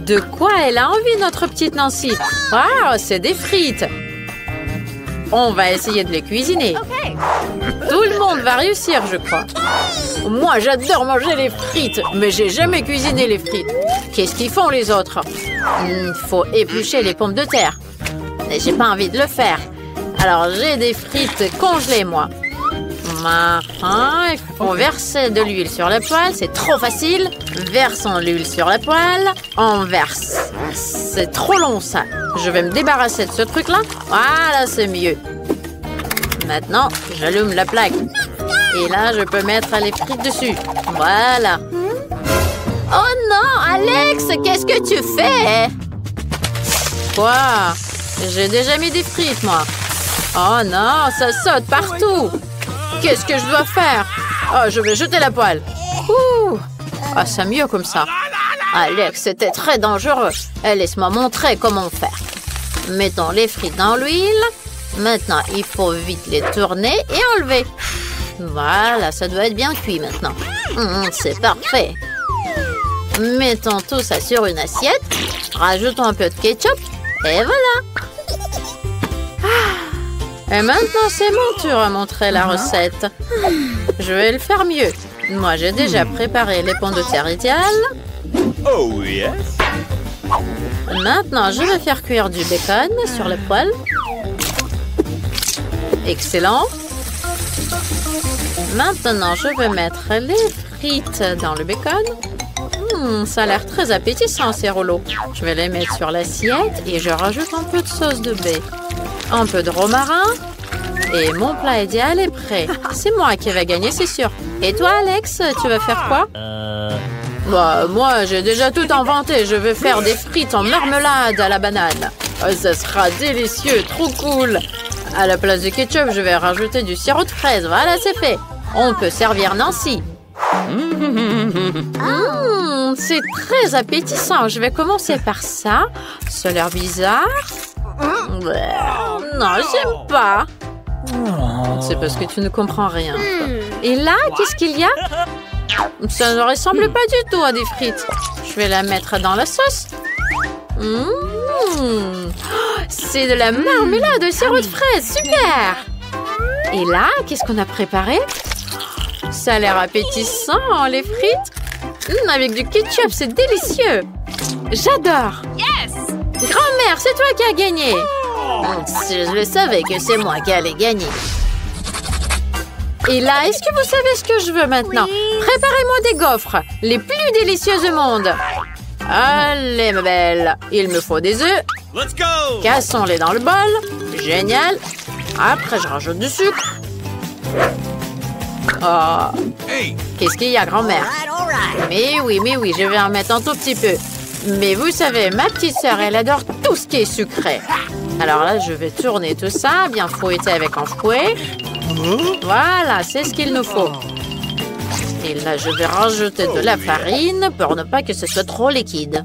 De quoi elle a envie, notre petite Nancy? Ah, c'est des frites. On va essayer de les cuisiner. Tout le monde va réussir, je crois. Moi, j'adore manger les frites, mais j'ai jamais cuisiné les frites. Qu'est-ce qu'ils font, les autres? Faut éplucher les pommes de terre. Mais j'ai pas envie de le faire. Alors, j'ai des frites congelées, moi. Il faut verser de l'huile sur la poêle. C'est trop facile. Versons l'huile sur la poêle. On verse. C'est trop long, ça. Je vais me débarrasser de ce truc-là. Voilà, c'est mieux. Maintenant, j'allume la plaque. Et là, je peux mettre les frites dessus. Voilà. Oh non, Alex, qu'est-ce que tu fais? Quoi? J'ai déjà mis des frites, moi. Oh non, ça saute partout. Qu'est-ce que je dois faire? Oh, je vais jeter la poêle. Ouh. Ah, c'est mieux comme ça. Alex, c'était très dangereux. Laisse-moi montrer comment faire. Mettons les frites dans l'huile. Maintenant, il faut vite les tourner et enlever. Voilà, ça doit être bien cuit maintenant. C'est parfait. Mettons tout ça sur une assiette. Rajoutons un peu de ketchup. Et voilà. Et maintenant, c'est mon tour à montrer la recette. Je vais le faire mieux. Moi, j'ai déjà préparé les pommes de terre idéales. Oh yes. Maintenant, je vais faire cuire du bacon sur la poêle. Excellent. Maintenant, je vais mettre les frites dans le bacon. Ça a l'air très appétissant, ces rouleaux. Je vais les mettre sur l'assiette et je rajoute un peu de sauce de baie. Un peu de romarin. Et mon plat idéal est prêt. C'est moi qui vais gagner, c'est sûr. Et toi, Alex, tu vas faire quoi? Moi, j'ai déjà tout inventé. Je vais faire des frites en marmelade à la banane. Oh, ça sera délicieux, trop cool. À la place du ketchup, je vais rajouter du sirop de fraise. Voilà, c'est fait. On peut servir Nancy. C'est très appétissant. Je vais commencer par ça. Ça a l'air bizarre. Non, j'aime pas. C'est parce que tu ne comprends rien. Et là, qu'est-ce qu'il y a? Ça ne ressemble pas du tout à des frites. Je vais la mettre dans la sauce. C'est de la marmelade au sirop de fraise. Super! Et là, qu'est-ce qu'on a préparé? Ça a l'air appétissant, les frites. Avec du ketchup, c'est délicieux. J'adore. Grand-mère, c'est toi qui as gagné. Je le savais que c'est moi qui allais gagner. Et là, est-ce que vous savez ce que je veux maintenant? Préparez-moi des gaufres, les plus délicieuses au monde. Allez, ma belle. Il me faut des œufs. Cassons-les dans le bol. Génial. Après, je rajoute du sucre. Oh. Qu'est-ce qu'il y a, grand-mère? Mais oui, je vais en mettre un tout petit peu. Mais vous savez, ma petite sœur, elle adore tout ce qui est sucré. Alors là, je vais tourner tout ça, bien fouetter avec un fouet. Voilà, c'est ce qu'il nous faut. Et là, je vais rajouter de la farine pour ne pas que ce soit trop liquide.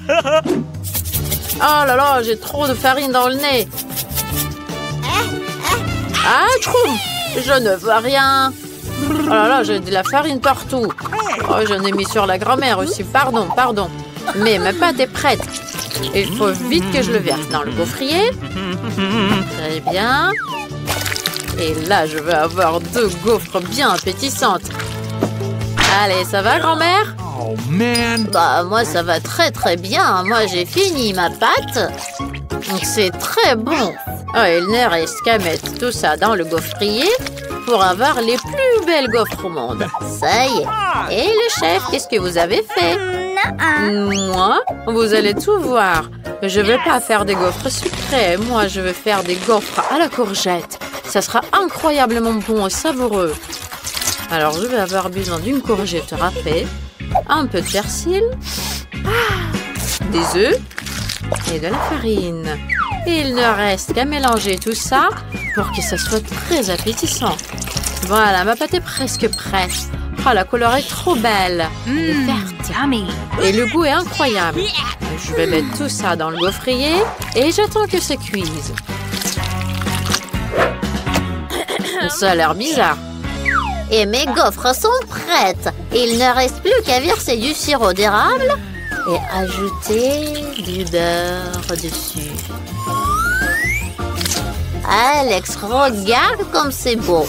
Oh là là, j'ai trop de farine dans le nez. Ah, troum! Je ne vois rien. Oh là là, j'ai de la farine partout. Oh, j'en ai mis sur la grand-mère aussi. Pardon. Mais ma pâte est prête. Il faut vite que je le verse dans le gaufrier. Très bien. Et là, je vais avoir 2 gaufres bien appétissantes. Allez, ça va, grand-mère? Oh, man. Moi, ça va très, très bien. Moi, j'ai fini ma pâte. Donc, c'est très bon. Oh, il ne reste qu'à mettre tout ça dans le gaufrier pour avoir les plus belles gaufres au monde. Ça y est. Et le chef, qu'est-ce que vous avez fait? Moi? Vous allez tout voir. Je ne vais pas faire des gaufres sucrées. Moi, je vais faire des gaufres à la courgette. Ça sera incroyablement bon et savoureux. Alors, je vais avoir besoin d'une courgette râpée, un peu de persil, des œufs et de la farine. Et il ne reste qu'à mélanger tout ça pour que ça soit très appétissant. Voilà, ma pâte est presque prête. Oh, la couleur est trop belle. Elle est verte. Et le goût est incroyable. Je vais mettre tout ça dans le gaufrier et j'attends que ça cuise. Ça a l'air bizarre. Et mes gaufres sont prêtes. Il ne reste plus qu'à verser du sirop d'érable. et ajouter du beurre dessus. Alex, regarde comme c'est beau.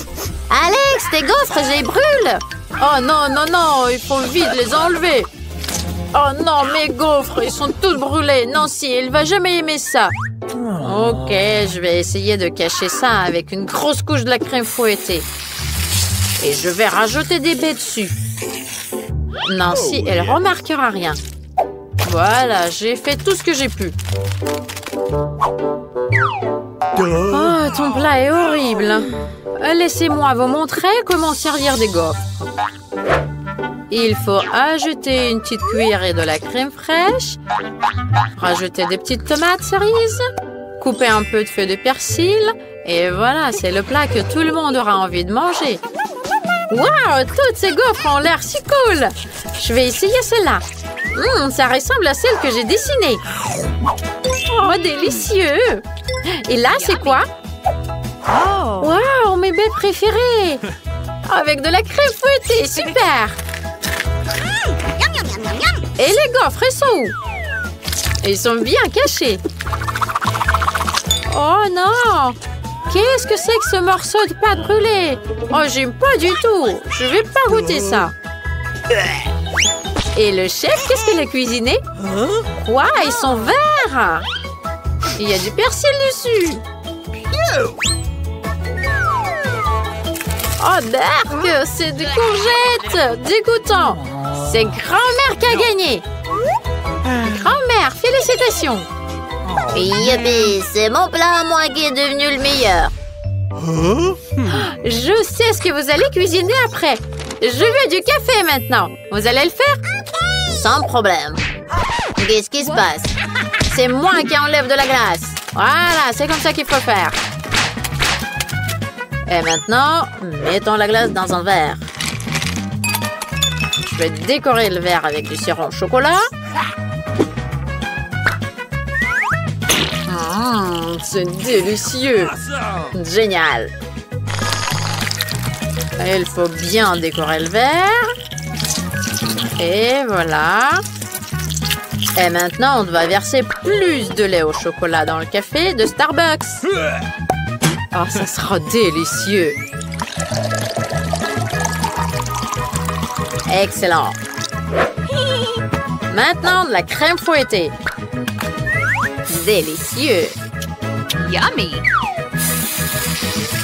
Alex, tes gaufres, je les brûle. Oh non, non, non, il faut vite les enlever. Oh non, mes gaufres, ils sont toutes brûlés. Nancy, elle va jamais aimer ça. Ok, je vais essayer de cacher ça avec une grosse couche de la crème fouettée. Et je vais rajouter des baies dessus. Nancy, elle remarquera rien. Voilà, j'ai fait tout ce que j'ai pu. Oh, ton plat est horrible. Laissez-moi vous montrer comment servir des gaufres. Il faut ajouter une petite cuillerée de la crème fraîche, rajouter des petites tomates cerises, couper un peu de feuilles de persil, et voilà, c'est le plat que tout le monde aura envie de manger. Waouh, toutes ces gaufres ont l'air si cool! Je vais essayer celle-là. Ça ressemble à celle que j'ai dessinée. Oh, délicieux! Et là, c'est quoi? Waouh, mes baies préférées! Avec de la crème fouettée, super! Et les gaufres, elles sont où? Ils sont bien cachés. Oh non! Qu'est-ce que c'est que ce morceau de pâte brûlée? Oh, j'aime pas du tout. Je vais pas goûter ça. Et le chef, qu'est-ce qu'il a cuisiné? Quoi? Ils sont verts! Il y a du persil dessus. Oh, Dark, c'est des courgettes! Dégoûtant! C'est grand-mère qui a gagné! Grand-mère, félicitations! Yippee, c'est mon plat à moi qui est devenu le meilleur. Je sais ce que vous allez cuisiner après. Je veux du café maintenant. Vous allez le faire? Sans problème. Qu'est-ce qui se passe? C'est moi qui enlève de la glace. Voilà, c'est comme ça qu'il faut faire. Et maintenant, mettons la glace dans un verre. Je vais décorer le verre avec du sirop au chocolat. C'est délicieux. Génial. Il faut bien décorer le verre. Et voilà. Et maintenant, on va verser plus de lait au chocolat dans le café de Starbucks. Oh, ça sera délicieux. Excellent. Maintenant, de la crème fouettée. Délicieux. Yummy.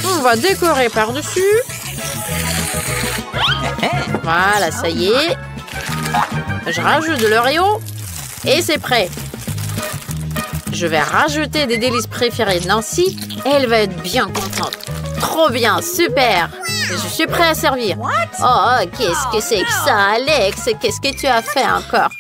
On va décorer par-dessus. Voilà, ça y est. Je rajoute de l'Oreo. Et c'est prêt. Je vais rajouter des délices préférées de Nancy. Elle va être bien contente. Trop bien, super. Je suis prêt à servir. Oh, qu'est-ce que c'est que ça, Alex? Qu'est-ce que tu as fait encore?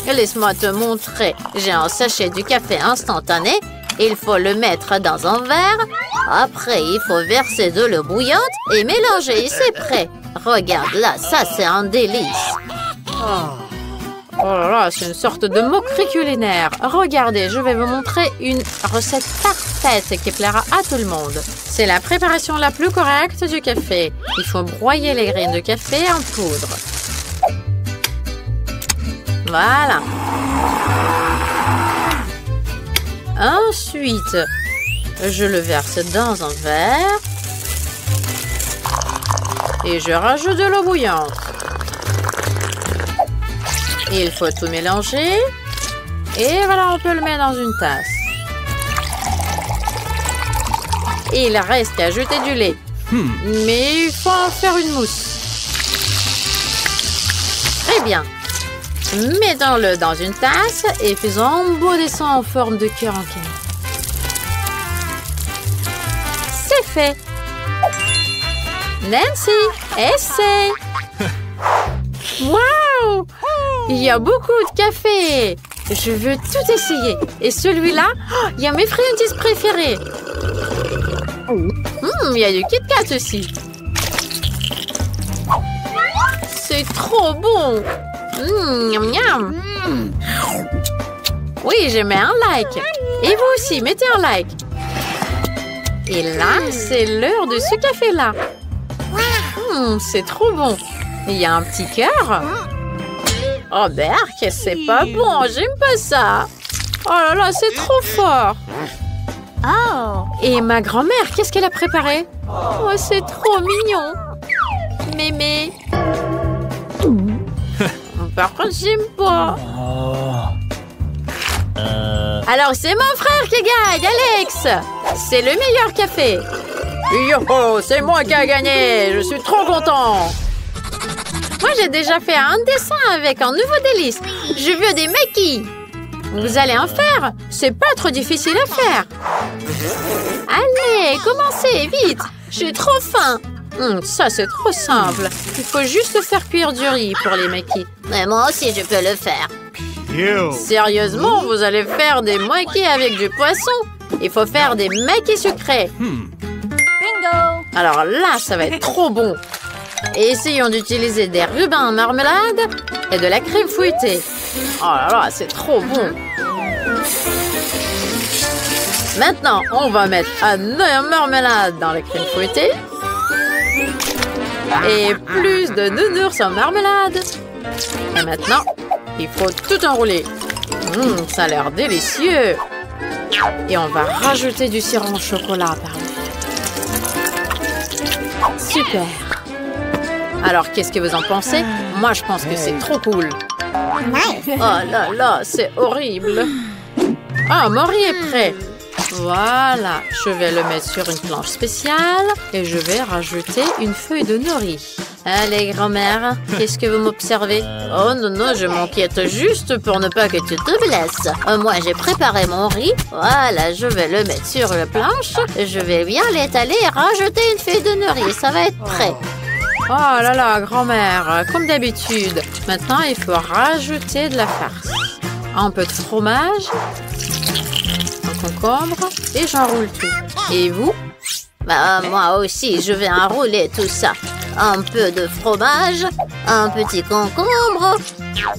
Laisse-moi te montrer. J'ai un sachet du café instantané. Il faut le mettre dans un verre. Après, il faut verser de l'eau bouillante et mélanger. C'est prêt. Regarde là, ça c'est un délice. Oh là là, c'est une sorte de moquerie culinaire. Regardez, je vais vous montrer une recette parfaite qui plaira à tout le monde. C'est la préparation la plus correcte du café. Il faut broyer les graines de café en poudre. Voilà. Ensuite, je le verse dans un verre. Et je rajoute de l'eau bouillante. Il faut tout mélanger. Et voilà, on peut le mettre dans une tasse. Il reste qu'à ajouter du lait. Mais il faut en faire une mousse. Très bien. Mettons-le dans une tasse et faisons embourber ça en forme de cœur en canne. C'est fait. Nancy, essaye. Waouh! Il y a beaucoup de café. Je veux tout essayer. Et celui-là, il y a mes friandises préférées. Il y a du Kit Kat aussi. C'est trop bon. Miam miam. Oui, je mets un like. Et vous aussi, mettez un like. Et là, c'est l'heure de ce café-là. C'est trop bon. Il y a un petit cœur. Oh, Berk, c'est pas bon, j'aime pas ça. Oh là là, c'est trop fort. Oh. Et ma grand-mère, qu'est-ce qu'elle a préparé? Oh, c'est trop mignon. Mémé. Par contre, j'aime pas. Alors, c'est mon frère qui gagne, Alex. C'est le meilleur café. Yo, c'est moi qui ai gagné. Je suis trop content. Moi, j'ai déjà fait un dessin avec un nouveau délice. Je veux des maquis. Vous allez en faire? C'est pas trop difficile à faire. Allez, commencez, vite. J'ai trop faim. Ça, c'est trop simple. Il faut juste faire cuire du riz pour les maquis. Mais moi aussi, je peux le faire. Sérieusement, vous allez faire des maquis avec du poisson? Il faut faire des maquis sucrés. Bingo! Alors là, ça va être trop bon. Et essayons d'utiliser des rubans en marmelade et de la crème fouettée. Oh là là, c'est trop bon. Maintenant, on va mettre un œuf en marmelade dans la crème fouettée. Et plus de nounours en marmelade. Et maintenant, il faut tout enrouler. Ça a l'air délicieux. Et on va rajouter du sirop au chocolat par-dessus. Super. Alors, qu'est-ce que vous en pensez? Moi, je pense que c'est trop cool. Oh là là, c'est horrible. Ah, mon riz est prêt. Voilà, je vais le mettre sur une planche spéciale et je vais rajouter une feuille de nori. Allez, grand-mère, qu'est-ce que vous m'observez? Oh non, non, je m'inquiète juste pour ne pas que tu te blesses. Moi, j'ai préparé mon riz. Voilà, je vais le mettre sur la planche. Je vais bien l'étaler et rajouter une feuille de nori. Ça va être prêt. Oh là là, grand-mère, comme d'habitude. Maintenant, il faut rajouter de la farce. Un peu de fromage. Concombre et j'enroule tout. Et vous? Moi aussi, je vais enrouler tout ça. Un peu de fromage, un petit concombre.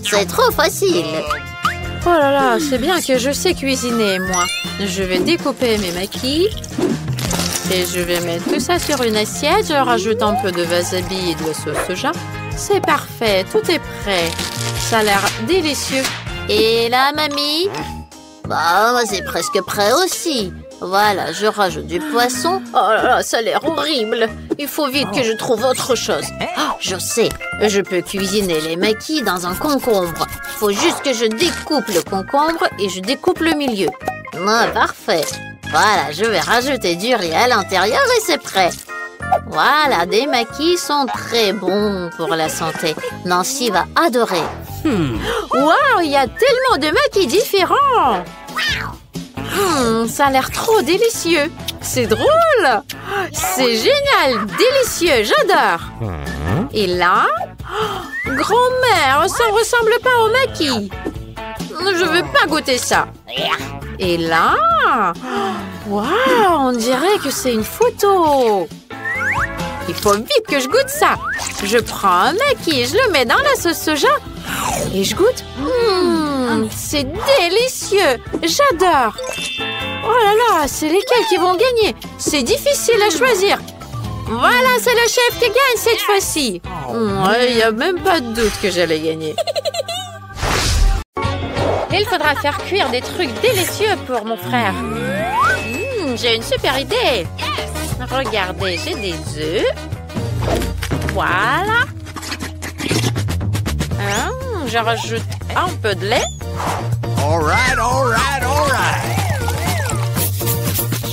C'est trop facile. Oh là là, c'est bien que je sais cuisiner, moi. Je vais découper mes maquis. Et je vais mettre tout ça sur une assiette. Je rajoute un peu de wasabi et de la sauce soja. C'est parfait, tout est prêt. Ça a l'air délicieux. Et là, mamie? C'est presque prêt aussi. Voilà, je rajoute du poisson. Oh là là, ça a l'air horrible. Il faut vite que je trouve autre chose. Oh, je sais. Je peux cuisiner les maquis dans un concombre. Faut juste que je découpe le concombre et je découpe le milieu. Parfait. Voilà, je vais rajouter du riz à l'intérieur et c'est prêt. Voilà, des maquis sont très bons pour la santé. Nancy va adorer. Waouh, il y a tellement de maquis différents. Ça a l'air trop délicieux. C'est drôle. C'est génial, délicieux, j'adore. Et là, grand-mère, ça ne ressemble pas au maquis. Je veux pas goûter ça. Et là, waouh, on dirait que c'est une photo. Il faut vite que je goûte ça. Je prends un maquis, je le mets dans la sauce soja et je goûte. C'est délicieux. J'adore. Oh là là, c'est lesquels qui vont gagner? C'est difficile à choisir. Voilà, c'est le chef qui gagne cette fois-ci. Il n'y a même pas de doute que j'allais gagner. Il faudra faire cuire des trucs délicieux pour mon frère. J'ai une super idée. Regardez, j'ai des œufs. Voilà. Je rajoute un peu de lait. All right, all right, all right.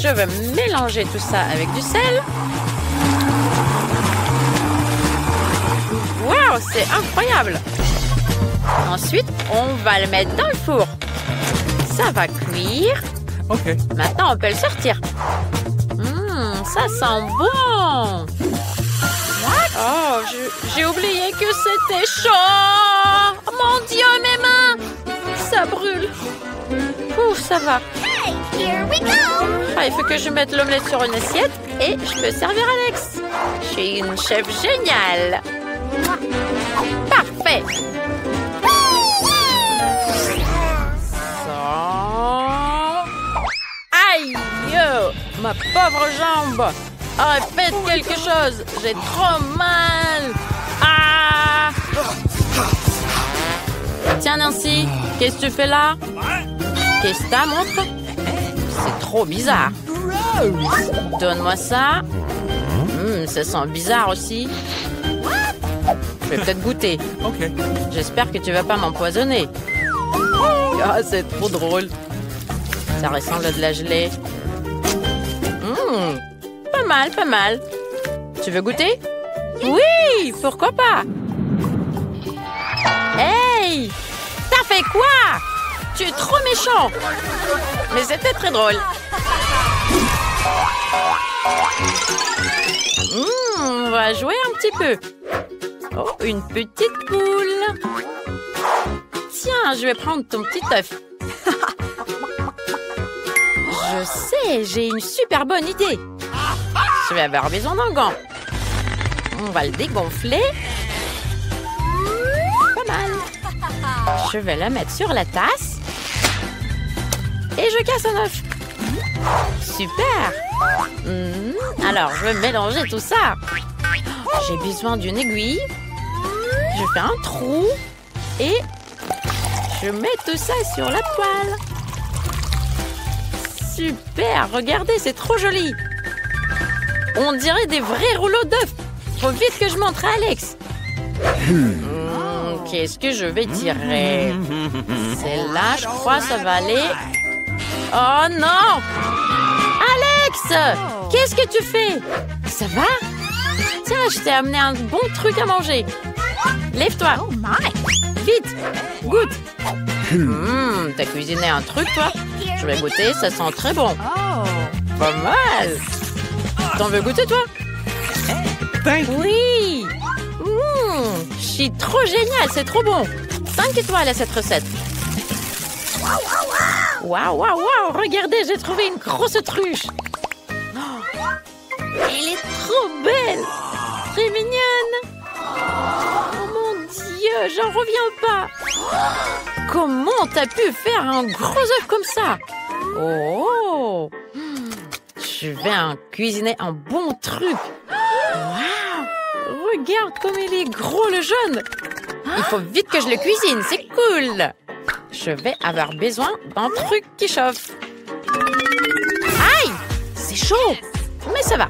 Je vais mélanger tout ça avec du sel. Waouh, c'est incroyable. Ensuite, on va le mettre dans le four. Ça va cuire. OK. Maintenant, on peut le sortir. Ça sent bon. Oh, j'ai oublié que c'était chaud. Mon Dieu, mes mains. Ça brûle. Ouf, ça va. Here we go! Il faut que je mette l'omelette sur une assiette et je peux servir Alex. Je suis une chef géniale. Parfait. Aïe! Ma pauvre jambe! Faites quelque chose! J'ai trop mal! Ah! Tiens, Nancy, qu'est-ce que tu fais là? Qu'est-ce que t'as, montre? C'est trop bizarre. Donne-moi ça. Ça sent bizarre aussi. Je vais peut-être goûter. Okay. J'espère que tu vas pas m'empoisonner. Ah, c'est trop drôle. Ça ressemble à de la gelée. Pas mal, pas mal. Tu veux goûter? Oui, pourquoi pas? Hey! T'as fait quoi? Tu es trop méchant. Mais c'était très drôle. On va jouer un petit peu. Oh, une petite poule. Tiens, je vais prendre ton petit œuf. Je sais, j'ai une super bonne idée. Je vais avoir besoin d'un gant. On va le dégonfler. Pas mal. Je vais la mettre sur la tasse. Et je casse un œuf. Super. Alors, je vais mélanger tout ça. J'ai besoin d'une aiguille. Je fais un trou. Et je mets tout ça sur la poêle. Super, regardez, c'est trop joli. On dirait des vrais rouleaux d'œufs. Faut vite que je montre à Alex. Qu'est-ce que je vais tirer? Celle-là, je crois, ça va aller. Oh non! Alex! Qu'est-ce que tu fais? Ça va? Tiens, je t'ai amené un bon truc à manger. Lève-toi. Vite, goûte. T'as cuisiné un truc, toi? Je vais goûter, ça sent très bon. Pas mal. T'en veux goûter, toi? Oui. Je suis trop génial, c'est trop bon. 5 étoiles à cette recette. Waouh, waouh, waouh. Regardez, j'ai trouvé une grosse truche. Elle est trop belle. Très mignonne. Oh mon Dieu, j'en reviens pas. Comment t'as pu faire un gros œuf comme ça? Oh, je vais en cuisiner un bon truc. Waouh, regarde comme il est gros le jaune. Il faut vite que je le cuisine, c'est cool. Je vais avoir besoin d'un truc qui chauffe. Aïe, c'est chaud, mais ça va.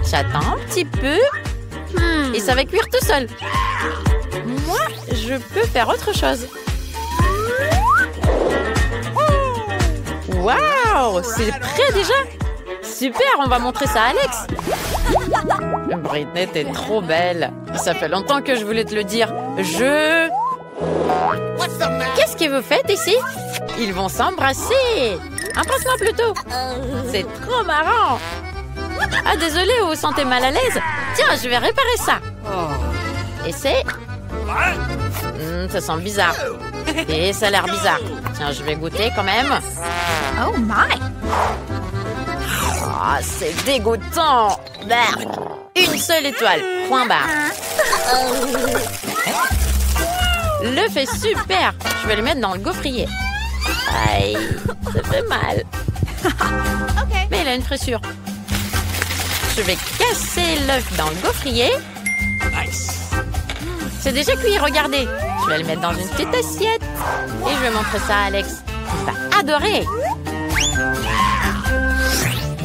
J'attends un petit peu et ça va cuire tout seul. Moi, je peux faire autre chose. Waouh, c'est prêt déjà? Super, on va montrer ça à Alex. Britney, t'es trop belle. Ça fait longtemps que je voulais te le dire. Qu'est-ce que vous faites ici? Ils vont s'embrasser. Embrasse-moi plutôt. C'est trop marrant. Ah, désolé, vous vous sentez mal à l'aise? Tiens, je vais réparer ça. Et c'est... ça sent bizarre. Et ça a l'air bizarre. Tiens, je vais goûter quand même. Oh my! Ah, c'est dégoûtant. Une seule étoile. Point barre. L'œuf est super. Je vais le mettre dans le gaufrier. Aïe, ça fait mal. Mais il a une pressure. Je vais casser l'œuf dans le gaufrier. C'est déjà cuit, regardez. Je vais le mettre dans une petite assiette. Et je vais montrer ça à Alex. Il va adorer.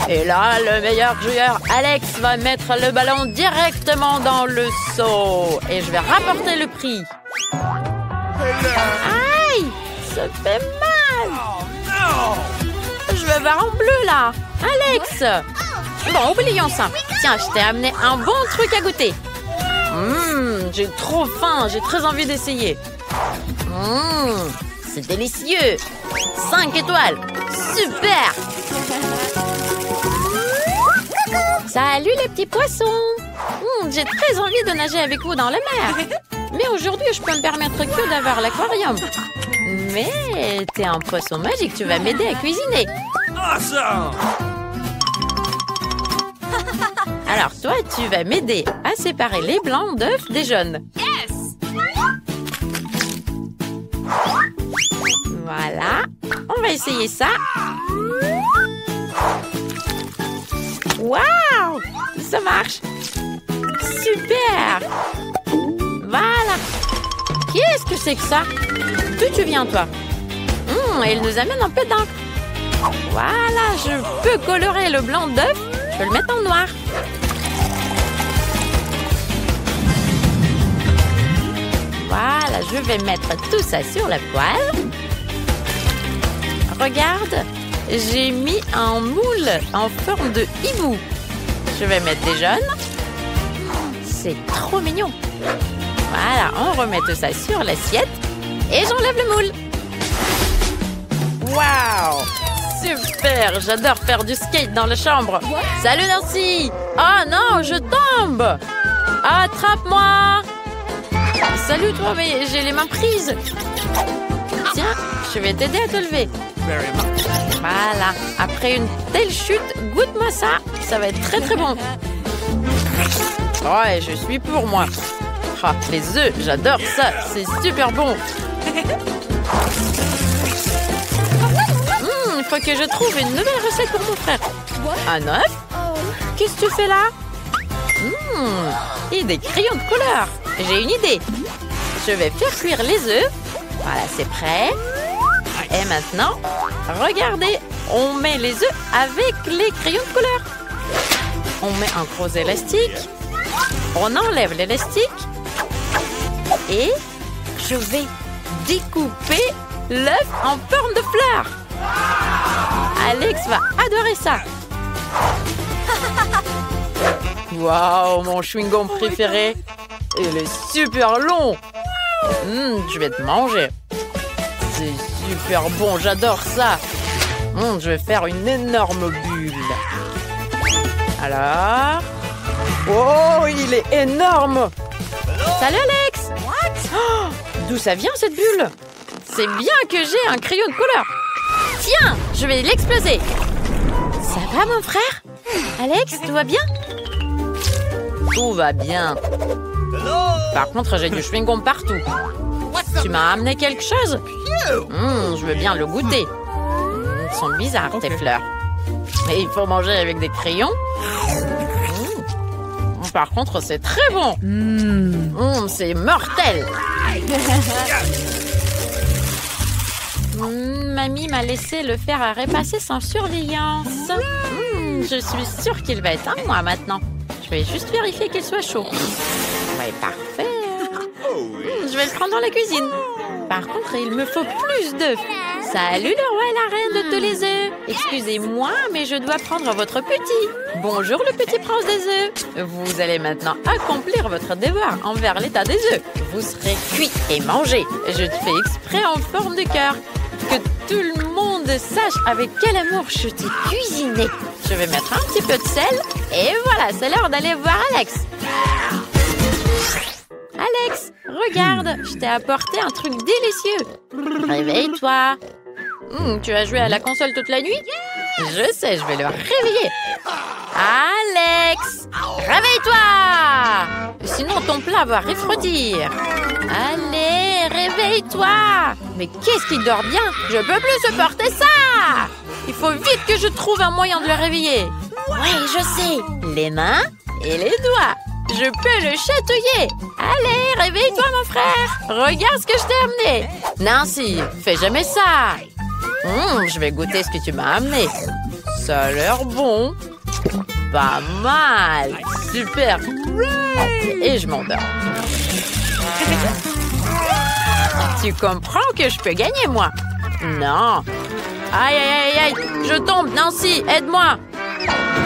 Et là, le meilleur joueur, Alex, va mettre le ballon directement dans le seau. Et je vais rapporter le prix. Aïe, ça fait mal. Je vais voir en bleu, là. Alex. Bon, oublions ça. Tiens, je t'ai amené un bon truc à goûter. J'ai trop faim. J'ai très envie d'essayer. C'est délicieux. 5 étoiles. Super. Salut les petits poissons. J'ai très envie de nager avec vous dans la mer. Mais aujourd'hui, je peux me permettre que d'avoir l'aquarium. Mais t'es un poisson magique, tu vas m'aider à cuisiner. Awesome! Alors toi, tu vas m'aider à séparer les blancs d'œufs des jaunes. Yes! Voilà. On va essayer ça. Waouh! Ça marche! Super! Voilà! Qu'est-ce que c'est que ça? D'où tu viens, toi? Il nous amène un peu d'encre. Voilà, je peux colorer le blanc d'œuf. Je peux le mettre en noir. Voilà, je vais mettre tout ça sur la poêle. Regarde, j'ai mis un moule en forme de hibou. Je vais mettre des jaunes. C'est trop mignon. Voilà, on remet tout ça sur l'assiette et j'enlève le moule. Waouh! Super! J'adore faire du skate dans la chambre. Salut Nancy! Oh non, je tombe! Attrape-moi! Salut toi, mais j'ai les mains prises. Tiens, je vais t'aider à te lever. Voilà. Après une telle chute, goûte-moi ça. Ça va être très très bon. Ouais, je suis pour moi. Ah, les œufs, j'adore ça. C'est super bon. Il faut que je trouve une nouvelle recette pour mon frère. Un œuf? Qu'est-ce que tu fais là? Et des crayons de couleur. J'ai une idée. Je vais faire cuire les œufs. Voilà, c'est prêt. Et maintenant, regardez, on met les œufs avec les crayons de couleur. On met un gros élastique. On enlève l'élastique. Et je vais découper l'œuf en forme de fleur. Alex va adorer ça. Waouh, mon chewing-gum préféré. Il est super long. Je vais te manger. C'est super bon, j'adore ça. Je vais faire une énorme bulle. Alors... Oh, il est énorme. Salut Alex. Oh, d'où ça vient cette bulle? C'est bien que j'ai un crayon de couleur. Tiens, je vais l'exploser. Ça va mon frère? Alex, tout va bien? Tout va bien. Par contre, j'ai du chewing-gum partout. Tu m'as amené quelque chose? Je veux bien le goûter. Ils sont bizarres, tes fleurs. Et il faut manger avec des crayons. Par contre, c'est très bon. C'est mortel. Mamie m'a laissé le fer à repasser sans surveillance. Je suis sûre qu'il va être à moi maintenant. Je vais juste vérifier qu'il soit chaud. Ouais, parfait. Je vais le prendre dans la cuisine. Par contre, il me faut plus d'œufs. Salut le roi et la reine de tous les œufs. Excusez-moi, mais je dois prendre votre petit. Bonjour le petit prince des œufs. Vous allez maintenant accomplir votre devoir envers l'état des œufs. Vous serez cuit et mangé. Je te fais exprès en forme de cœur. Que tout le monde sache avec quel amour je t'ai cuisiné. Je vais mettre un petit peu de sel. Et voilà, c'est l'heure d'aller voir Alex. Alex, regarde, je t'ai apporté un truc délicieux. Réveille-toi. Tu as joué à la console toute la nuit? Je sais, je vais le réveiller. Alex, réveille-toi. Sinon, ton plat va refroidir. Allez, réveille-toi. Mais qu'est-ce qu'il dort bien? Je peux plus supporter ça. Il faut vite que je trouve un moyen de le réveiller. Oui, je sais. Les mains et les doigts. Je peux le chatouiller. Allez, réveille-toi, mon frère. Regarde ce que je t'ai amené. Nancy, fais jamais ça. Je vais goûter ce que tu m'as amené. Ça a l'air bon. Pas mal. Super. Et je m'endors. Tu comprends que je peux gagner, moi? Non. Aïe, aïe, aïe, aïe. Je tombe, Nancy, aide-moi.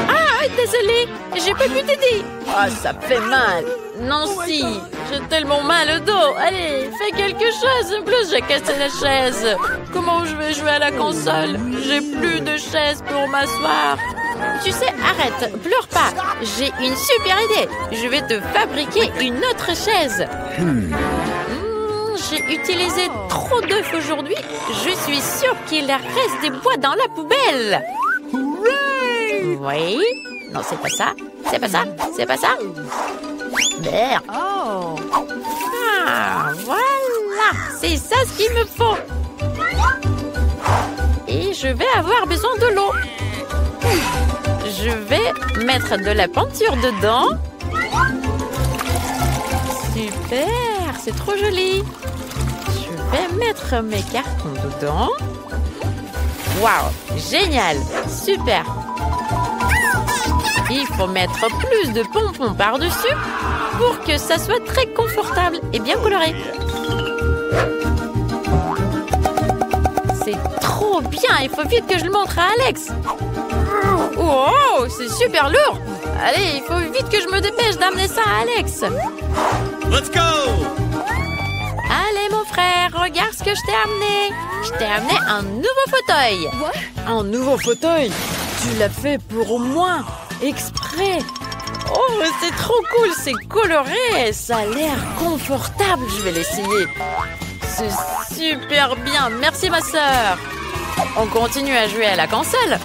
Ah, désolée, j'ai pas pu t'aider. Ah, ça fait mal. Nancy, j'ai tellement mal au dos. Allez, fais quelque chose. En plus, j'ai cassé la chaise. Comment je vais jouer à la console? J'ai plus de chaise pour m'asseoir. Tu sais, arrête, pleure pas. J'ai une super idée. Je vais te fabriquer une autre chaise. J'ai utilisé trop d'œufs aujourd'hui. Je suis sûre qu'il reste des bois dans la poubelle. Oui. Non, c'est pas ça. C'est pas ça. C'est pas ça. Merde. Oh. Ah, voilà. C'est ça ce qu'il me faut. Et je vais avoir besoin de l'eau. Je vais mettre de la peinture dedans. Super. C'est trop joli. vais mettre mes cartons dedans. Waouh, génial, super. Il faut mettre plus de pompons par-dessus pour que ça soit très confortable et bien coloré. C'est trop bien, il faut vite que je le montre à Alex. Oh, c'est super lourd. Allez, il faut vite que je me dépêche d'amener ça à Alex. Let's go! Allez, mon frère, regarde ce que je t'ai amené. Je t'ai amené un nouveau fauteuil. Un nouveau fauteuil? Tu l'as fait pour moi, exprès. Oh, c'est trop cool, c'est coloré. Ça a l'air confortable, je vais l'essayer. C'est super bien, merci ma sœur. On continue à jouer à la console.